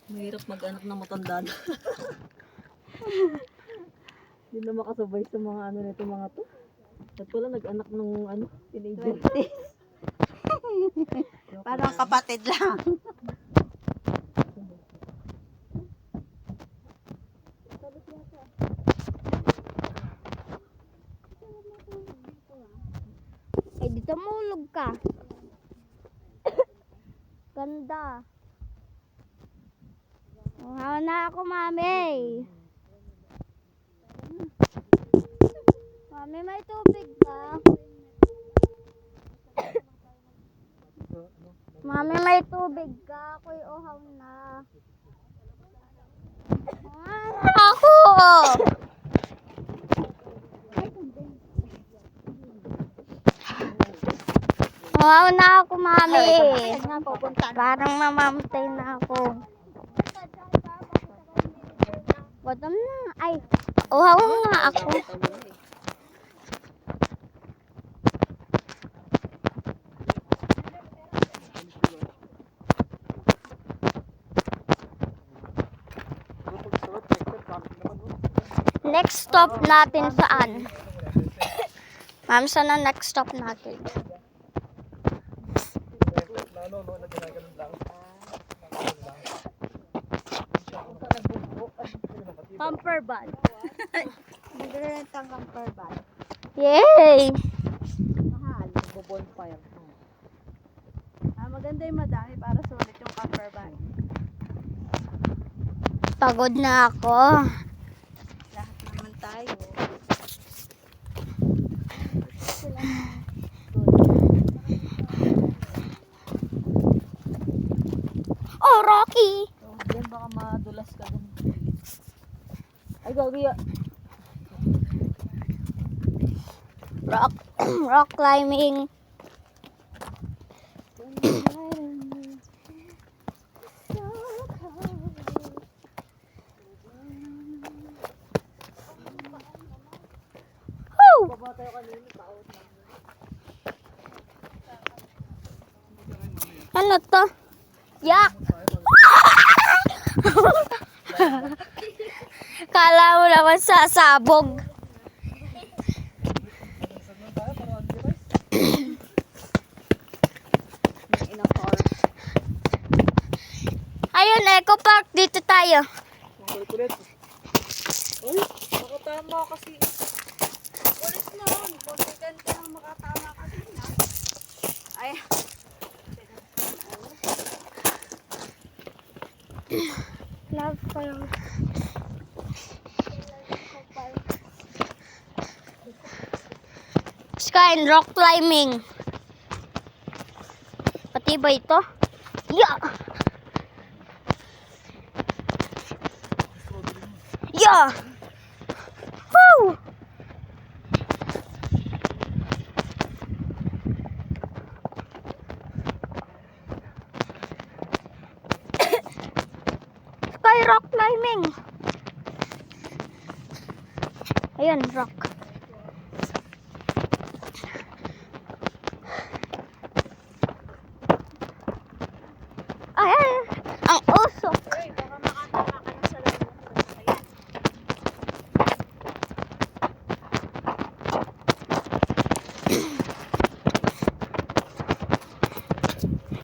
Mahirap mag-anak ng matanda na. Hindi na makasabay sa mga ano nito mga to. At pala nag-anak ng ano, teenager. 20. Parang kapatid lang. Eh, dito mahulog ka. Ganda. Uhaw na ako, mami. Mami, may tubig ka? Mami, may tubig ka? Ako'y uhaw na. Ako! Uhaw na ako, mami. Parang mamamatay na ako. Gutom na. Ay, uhaw nga ako. Next stop natin saan? Ma'am, saan ang next stop natin? Camper van. Nagre-rent ang camper van. Yay! Mahal. Bonfire. Maganda yung madami para sulit yung camper van. Pagod na ako. Lahat naman tayo. Oh, Rocky! So, diyan baka madulas ka dun. Ay, gagi. Rock climbing. Woo! Ano to? Yak! Kala mo naman sasabog. Ayun, Eco Park. Dito tayo. Kulit. Uy, nakatama kasi. Ulit na ron. Confident ka lang makatama kasi na. Ay. Love ko lang. Sky and rock climbing. Pati ba ito? Yeah! Yeah! Woo! Sky rock climbing. Ayun, rock.